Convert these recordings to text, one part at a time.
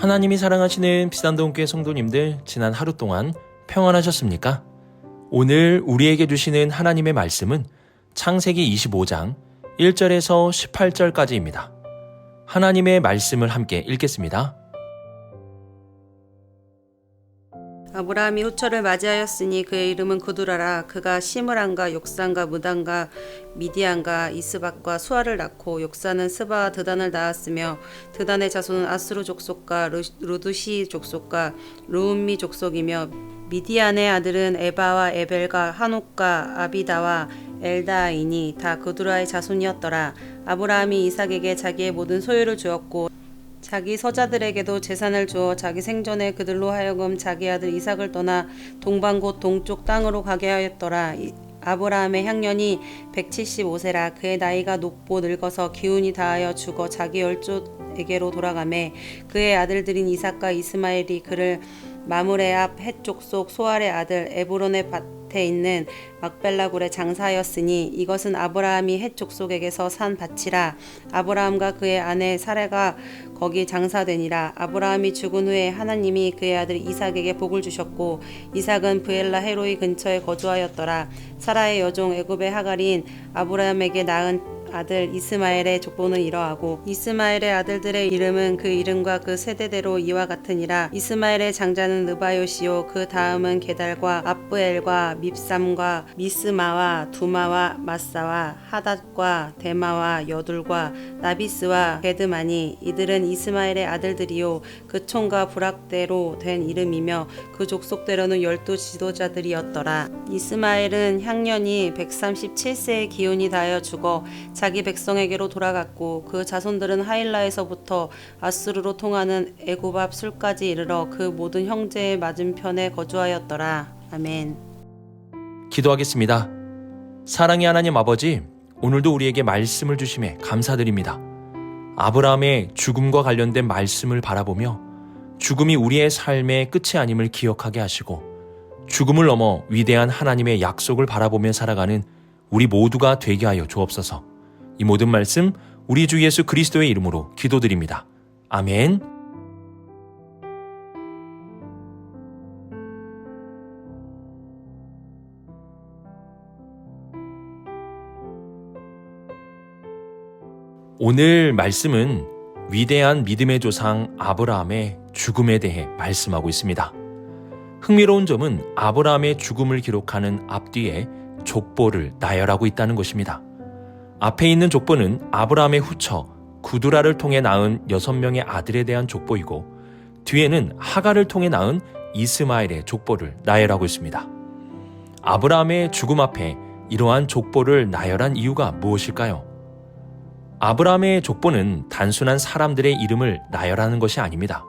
하나님이 사랑하시는 비산동교회 성도님들, 지난 하루 동안 평안하셨습니까? 오늘 우리에게 주시는 하나님의 말씀은 창세기 25장 1절에서 18절까지입니다. 하나님의 말씀을 함께 읽겠습니다. 아브라함이 후처를 맞이하였으니 그의 이름은 구두라라. 그가 시므란과 욕산과 무단과 미디안과 이스박과 수아를 낳고 욕산은 스바와 드단을 낳았으며 드단의 자손은 아스루 족속과 루두시 족속과 루음미 족속이며 미디안의 아들은 에바와 에벨과 한옥과 아비다와 엘다이니 다 구두라의 자손이었더라. 아브라함이 이삭에게 자기의 모든 소유를 주었고 자기 서자들에게도 재산을 주어 자기 생전에 그들로 하여금 자기 아들 이삭을 떠나 동방 곧 동쪽 땅으로 가게 하였더라. 아브라함의 향년이 175세라. 그의 나이가 높고 늙어서 기운이 다하여 죽어 자기 열조에게로 돌아가매 그의 아들들인 이삭과 이스마엘이 그를 마므레 앞 헷 족속 소알의 아들 에브론의 밭에 있는 막벨라굴에 장사하였으니 이것은 아브라함이 헷 족속에게서 산 밭이라. 아브라함과 그의 아내 사레가 거기 장사되니라. 아브라함이 죽은 후에 하나님이 그의 아들 이삭에게 복을 주셨고 이삭은 브엘라 헤로이 근처에 거주하였더라. 사라의 여종 애굽의 하갈인 아브라함에게 낳은 아들 이스마엘의 족보는 이러하고 이스마엘의 아들들의 이름은 그 이름과 그 세대대로 이와 같으니라. 이스마엘의 장자는 느바요시요 그 다음은 게달과 압브엘과 밉삼과 미스마와 두마와 마사와 하닷과 데마와 여둘과 나비스와 게드마니 이들은 이스마엘의 아들들이요 그 총과 부락대로 된 이름이며 그 족속대로는 12 지도자들이었더라. 이스마엘은 향년이 137세의 기운이 다하여 죽어 자기 백성에게로 돌아갔고 그 자손들은 하일라에서부터 아수르로 통하는 애굽 앞 술까지 이르러 그 모든 형제의 맞은편에 거주하였더라. 아멘. 기도하겠습니다. 사랑의 하나님 아버지, 오늘도 우리에게 말씀을 주심에 감사드립니다. 아브라함의 죽음과 관련된 말씀을 바라보며 죽음이 우리의 삶의 끝이 아님을 기억하게 하시고 죽음을 넘어 위대한 하나님의 약속을 바라보며 살아가는 우리 모두가 되게 하여 주옵소서. 이 모든 말씀 우리 주 예수 그리스도의 이름으로 기도드립니다. 아멘. 오늘 말씀은 위대한 믿음의 조상 아브라함의 죽음에 대해 말씀하고 있습니다. 흥미로운 점은 아브라함의 죽음을 기록하는 앞뒤에 족보를 나열하고 있다는 것입니다. 앞에 있는 족보는 아브라함의 후처 구두라를 통해 낳은 6명의 아들에 대한 족보이고 뒤에는 하갈을 통해 낳은 이스마엘의 족보를 나열하고 있습니다. 아브라함의 죽음 앞에 이러한 족보를 나열한 이유가 무엇일까요? 아브라함의 족보는 단순한 사람들의 이름을 나열하는 것이 아닙니다.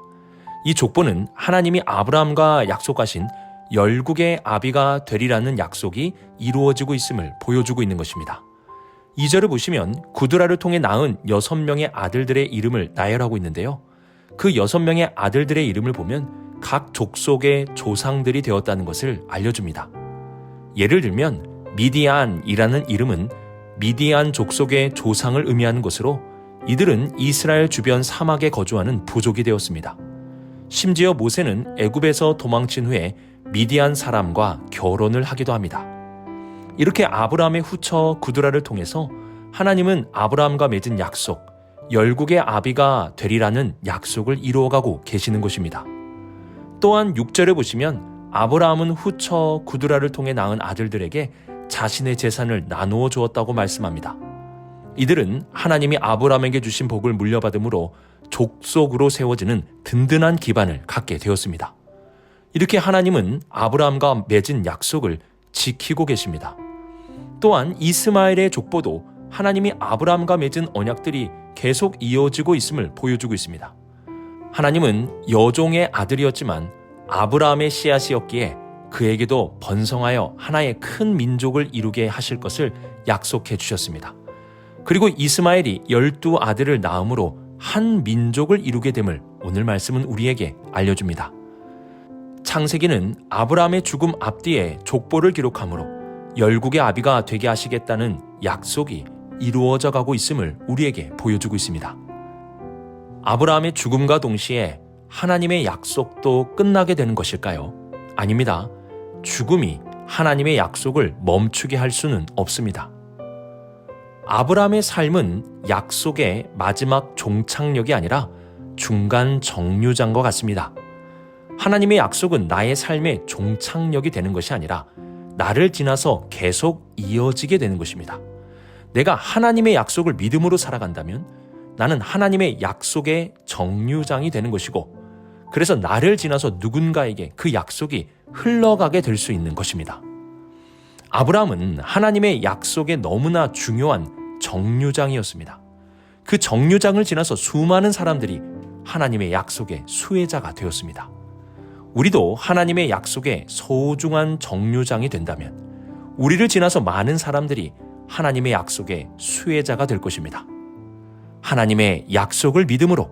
이 족보는 하나님이 아브라함과 약속하신 열국의 아비가 되리라는 약속이 이루어지고 있음을 보여주고 있는 것입니다. 2절을 보시면 구두라를 통해 낳은 6명의 아들들의 이름을 나열하고 있는데요. 그 6명의 아들들의 이름을 보면 각 족속의 조상들이 되었다는 것을 알려줍니다. 예를 들면 미디안이라는 이름은 미디안 족속의 조상을 의미하는 것으로 이들은 이스라엘 주변 사막에 거주하는 부족이 되었습니다. 심지어 모세는 애굽에서 도망친 후에 미디안 사람과 결혼을 하기도 합니다. 이렇게 아브라함의 후처 구두라를 통해서 하나님은 아브라함과 맺은 약속, 열국의 아비가 되리라는 약속을 이루어가고 계시는 것입니다. 또한 6절에 보시면 아브라함은 후처 구두라를 통해 낳은 아들들에게 자신의 재산을 나누어 주었다고 말씀합니다. 이들은 하나님이 아브라함에게 주신 복을 물려받음으로 족속으로 세워지는 든든한 기반을 갖게 되었습니다. 이렇게 하나님은 아브라함과 맺은 약속을 지키고 계십니다. 또한 이스마엘의 족보도 하나님이 아브라함과 맺은 언약들이 계속 이어지고 있음을 보여주고 있습니다. 하나님은 여종의 아들이었지만 아브라함의 씨앗이었기에 그에게도 번성하여 하나의 큰 민족을 이루게 하실 것을 약속해 주셨습니다. 그리고 이스마엘이 12 아들을 낳음으로 한 민족을 이루게 됨을 오늘 말씀은 우리에게 알려줍니다. 창세기는 아브라함의 죽음 앞뒤에 족보를 기록하므로 열국의 아비가 되게 하시겠다는 약속이 이루어져 가고 있음을 우리에게 보여주고 있습니다. 아브라함의 죽음과 동시에 하나님의 약속도 끝나게 되는 것일까요? 아닙니다. 죽음이 하나님의 약속을 멈추게 할 수는 없습니다. 아브라함의 삶은 약속의 마지막 종착역이 아니라 중간 정류장과 같습니다. 하나님의 약속은 나의 삶의 종착역이 되는 것이 아니라 나를 지나서 계속 이어지게 되는 것입니다. 내가 하나님의 약속을 믿음으로 살아간다면 나는 하나님의 약속의 정류장이 되는 것이고, 그래서 나를 지나서 누군가에게 그 약속이 흘러가게 될 수 있는 것입니다. 아브라함은 하나님의 약속에 너무나 중요한 정류장이었습니다. 그 정류장을 지나서 수많은 사람들이 하나님의 약속의 수혜자가 되었습니다. 우리도 하나님의 약속의 소중한 정류장이 된다면 우리를 지나서 많은 사람들이 하나님의 약속의 수혜자가 될 것입니다. 하나님의 약속을 믿음으로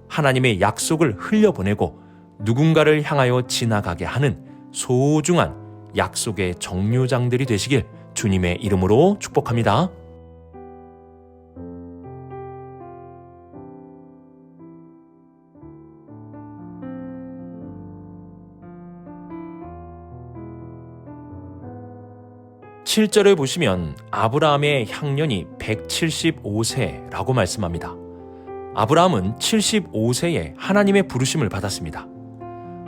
하나님의 약속을 흘려보내고 누군가를 향하여 지나가게 하는 소중한 약속의 정류장들이 되시길 주님의 이름으로 축복합니다. (7절에) 보시면 아브라함의 향년이 175세라고 말씀합니다. 아브라함은 75세에 하나님의 부르심을 받았습니다.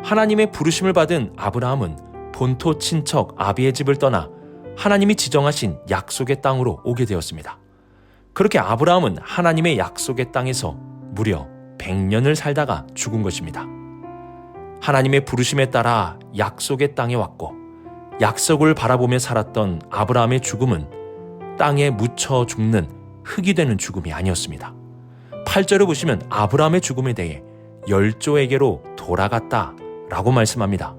하나님의 부르심을 받은 아브라함은 본토 친척 아비의 집을 떠나 하나님이 지정하신 약속의 땅으로 오게 되었습니다. 그렇게 아브라함은 하나님의 약속의 땅에서 무려 100년을 살다가 죽은 것입니다. 하나님의 부르심에 따라 약속의 땅에 왔고 약속을 바라보며 살았던 아브라함의 죽음은 땅에 묻혀 죽는 흙이 되는 죽음이 아니었습니다. 8절을 보시면 아브라함의 죽음에 대해 열조에게로 돌아갔다라고 말씀합니다.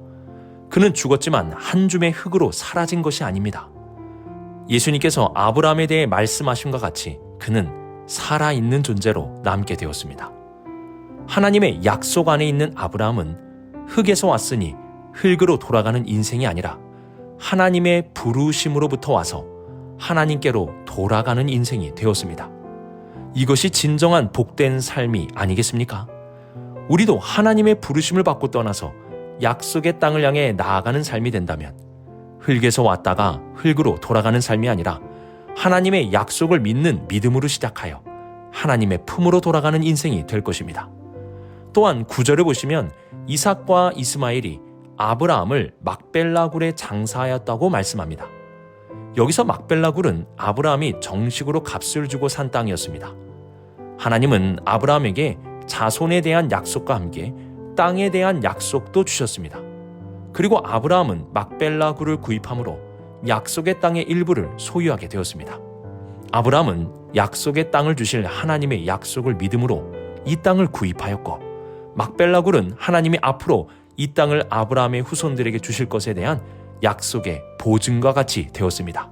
그는 죽었지만 한 줌의 흙으로 사라진 것이 아닙니다. 예수님께서 아브라함에 대해 말씀하신 것 같이 그는 살아있는 존재로 남게 되었습니다. 하나님의 약속 안에 있는 아브라함은 흙에서 왔으니 흙으로 돌아가는 인생이 아니라 하나님의 부르심으로부터 와서 하나님께로 돌아가는 인생이 되었습니다. 이것이 진정한 복된 삶이 아니겠습니까? 우리도 하나님의 부르심을 받고 떠나서 약속의 땅을 향해 나아가는 삶이 된다면 흙에서 왔다가 흙으로 돌아가는 삶이 아니라 하나님의 약속을 믿는 믿음으로 시작하여 하나님의 품으로 돌아가는 인생이 될 것입니다. 또한 9절을 보시면 이삭과 이스마엘이 아브라함을 막벨라굴에 장사하였다고 말씀합니다. 여기서 막벨라굴은 아브라함이 정식으로 값을 주고 산 땅이었습니다. 하나님은 아브라함에게 자손에 대한 약속과 함께 땅에 대한 약속도 주셨습니다. 그리고 아브라함은 막벨라굴을 구입함으로 약속의 땅의 일부를 소유하게 되었습니다. 아브라함은 약속의 땅을 주실 하나님의 약속을 믿음으로 이 땅을 구입하였고, 막벨라굴은 하나님이 앞으로 이 땅을 아브라함의 후손들에게 주실 것에 대한 약속의 보증과 같이 되었습니다.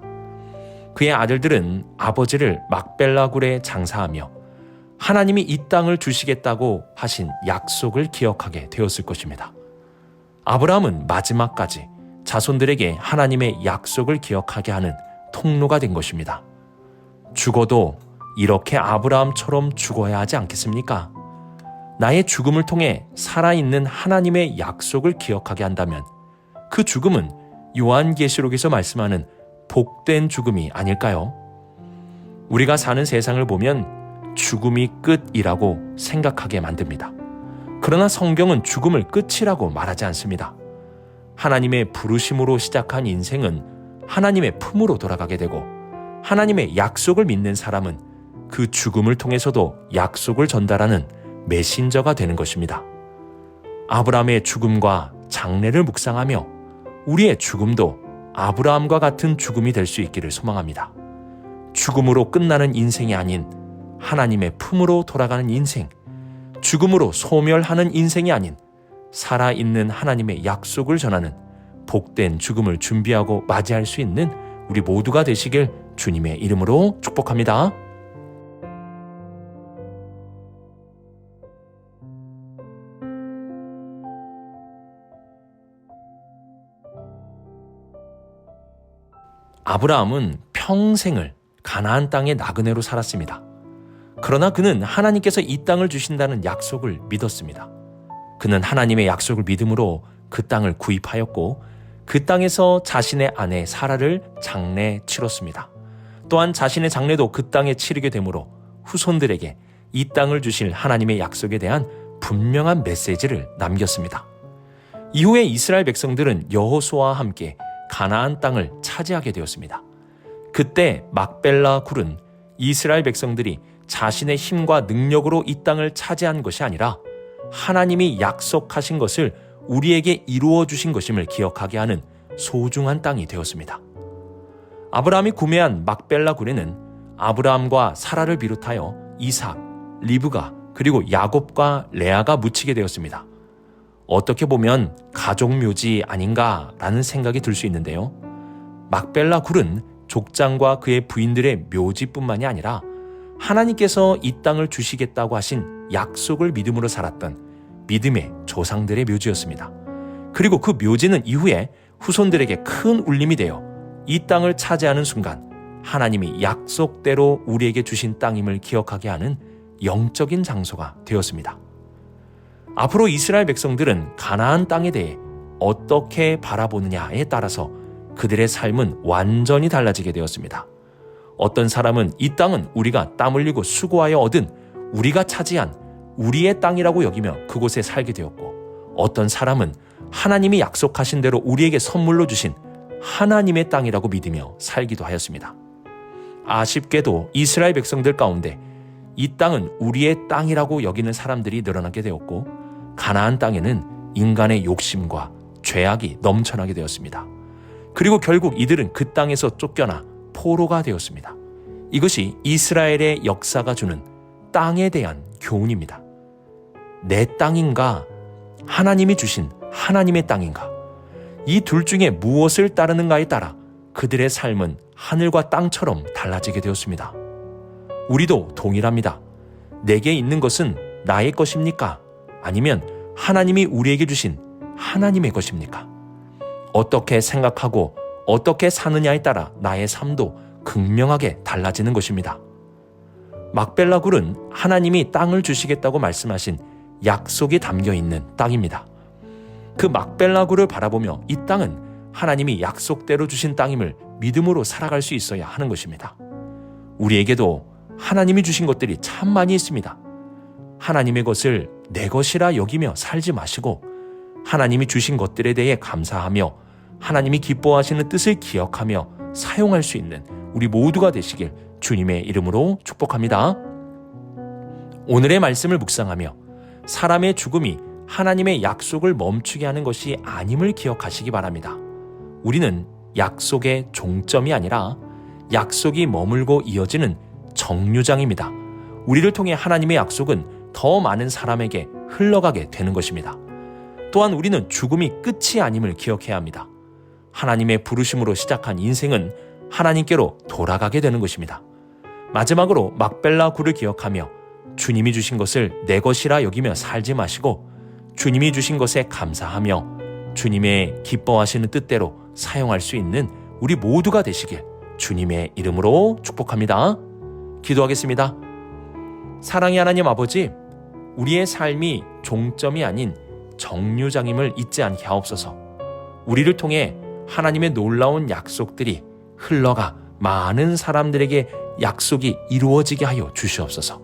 그의 아들들은 아버지를 막벨라굴에 장사하며 하나님이 이 땅을 주시겠다고 하신 약속을 기억하게 되었을 것입니다. 아브라함은 마지막까지 자손들에게 하나님의 약속을 기억하게 하는 통로가 된 것입니다. 죽어도 이렇게 아브라함처럼 죽어야 하지 않겠습니까? 나의 죽음을 통해 살아있는 하나님의 약속을 기억하게 한다면 그 죽음은 요한계시록에서 말씀하는 복된 죽음이 아닐까요? 우리가 사는 세상을 보면 죽음이 끝이라고 생각하게 만듭니다. 그러나 성경은 죽음을 끝이라고 말하지 않습니다. 하나님의 부르심으로 시작한 인생은 하나님의 품으로 돌아가게 되고, 하나님의 약속을 믿는 사람은 그 죽음을 통해서도 약속을 전달하는 메신저가 되는 것입니다. 아브라함의 죽음과 장래를 묵상하며 우리의 죽음도 아브라함과 같은 죽음이 될 수 있기를 소망합니다. 죽음으로 끝나는 인생이 아닌 하나님의 품으로 돌아가는 인생, 죽음으로 소멸하는 인생이 아닌 살아있는 하나님의 약속을 전하는 복된 죽음을 준비하고 맞이할 수 있는 우리 모두가 되시길 주님의 이름으로 축복합니다. 아브라함은 평생을 가나안 땅의 나그네로 살았습니다. 그러나 그는 하나님께서 이 땅을 주신다는 약속을 믿었습니다. 그는 하나님의 약속을 믿음으로 그 땅을 구입하였고 그 땅에서 자신의 아내 사라를 장례 치렀습니다. 또한 자신의 장례도 그 땅에 치르게 되므로 후손들에게 이 땅을 주실 하나님의 약속에 대한 분명한 메시지를 남겼습니다. 이후에 이스라엘 백성들은 여호수아와 함께 가나안 땅을 차지하게 되었습니다. 그때 막벨라 굴은 이스라엘 백성들이 자신의 힘과 능력으로 이 땅을 차지한 것이 아니라 하나님이 약속하신 것을 우리에게 이루어 주신 것임을 기억하게 하는 소중한 땅이 되었습니다. 아브라함이 구매한 막벨라 굴에는 아브라함과 사라를 비롯하여 이삭, 리브가 그리고 야곱과 레아가 묻히게 되었습니다. 어떻게 보면 가족 묘지 아닌가라는 생각이 들 수 있는데요. 막벨라 굴은 족장과 그의 부인들의 묘지뿐만이 아니라 하나님께서 이 땅을 주시겠다고 하신 약속을 믿음으로 살았던 믿음의 조상들의 묘지였습니다. 그리고 그 묘지는 이후에 후손들에게 큰 울림이 되어 이 땅을 차지하는 순간 하나님이 약속대로 우리에게 주신 땅임을 기억하게 하는 영적인 장소가 되었습니다. 앞으로 이스라엘 백성들은 가나안 땅에 대해 어떻게 바라보느냐에 따라서 그들의 삶은 완전히 달라지게 되었습니다. 어떤 사람은 이 땅은 우리가 땀 흘리고 수고하여 얻은 우리가 차지한 우리의 땅이라고 여기며 그곳에 살게 되었고, 어떤 사람은 하나님이 약속하신 대로 우리에게 선물로 주신 하나님의 땅이라고 믿으며 살기도 하였습니다. 아쉽게도 이스라엘 백성들 가운데 이 땅은 우리의 땅이라고 여기는 사람들이 늘어나게 되었고, 가나안 땅에는 인간의 욕심과 죄악이 넘쳐나게 되었습니다. 그리고 결국 이들은 그 땅에서 쫓겨나 포로가 되었습니다. 이것이 이스라엘의 역사가 주는 땅에 대한 교훈입니다. 내 땅인가? 하나님이 주신 하나님의 땅인가? 이 둘 중에 무엇을 따르는가에 따라 그들의 삶은 하늘과 땅처럼 달라지게 되었습니다. 우리도 동일합니다. 내게 있는 것은 나의 것입니까? 아니면 하나님이 우리에게 주신 하나님의 것입니까? 어떻게 생각하고 어떻게 사느냐에 따라 나의 삶도 극명하게 달라지는 것입니다. 막벨라 굴은 하나님이 땅을 주시겠다고 말씀하신 약속이 담겨 있는 땅입니다. 그 막벨라 굴을 바라보며 이 땅은 하나님이 약속대로 주신 땅임을 믿음으로 살아갈 수 있어야 하는 것입니다. 우리에게도 하나님이 주신 것들이 참 많이 있습니다. 하나님의 것을 내 것이라 여기며 살지 마시고 하나님이 주신 것들에 대해 감사하며 하나님이 기뻐하시는 뜻을 기억하며 사용할 수 있는 우리 모두가 되시길 주님의 이름으로 축복합니다. 오늘의 말씀을 묵상하며 사람의 죽음이 하나님의 약속을 멈추게 하는 것이 아님을 기억하시기 바랍니다. 우리는 약속의 종점이 아니라 약속이 머물고 이어지는 정류장입니다. 우리를 통해 하나님의 약속은 더 많은 사람에게 흘러가게 되는 것입니다. 또한 우리는 죽음이 끝이 아님을 기억해야 합니다. 하나님의 부르심으로 시작한 인생은 하나님께로 돌아가게 되는 것입니다. 마지막으로 막벨라 굴을 기억하며 주님이 주신 것을 내 것이라 여기며 살지 마시고 주님이 주신 것에 감사하며 주님의 기뻐하시는 뜻대로 사용할 수 있는 우리 모두가 되시길 주님의 이름으로 축복합니다. 기도하겠습니다. 사랑의 하나님 아버지, 우리의 삶이 종점이 아닌 정류장임을 잊지 않게 하옵소서. 우리를 통해 하나님의 놀라운 약속들이 흘러가 많은 사람들에게 약속이 이루어지게 하여 주시옵소서.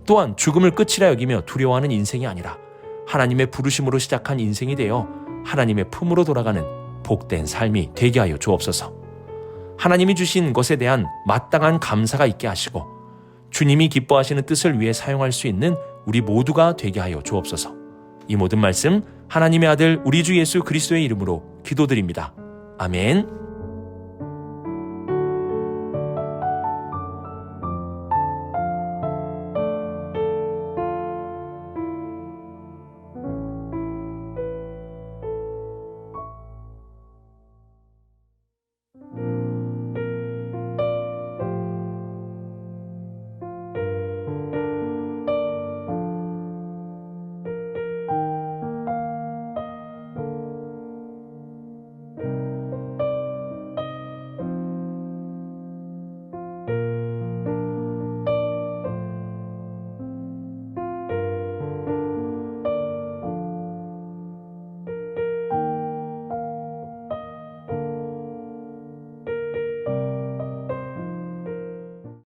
또한 죽음을 끝이라 여기며 두려워하는 인생이 아니라 하나님의 부르심으로 시작한 인생이 되어 하나님의 품으로 돌아가는 복된 삶이 되게 하여 주옵소서. 하나님이 주신 것에 대한 마땅한 감사가 있게 하시고 주님이 기뻐하시는 뜻을 위해 사용할 수 있는 우리 모두가 되게 하여 주옵소서. 이 모든 말씀 하나님의 아들 우리 주 예수 그리스도의 이름으로 기도드립니다. 아멘.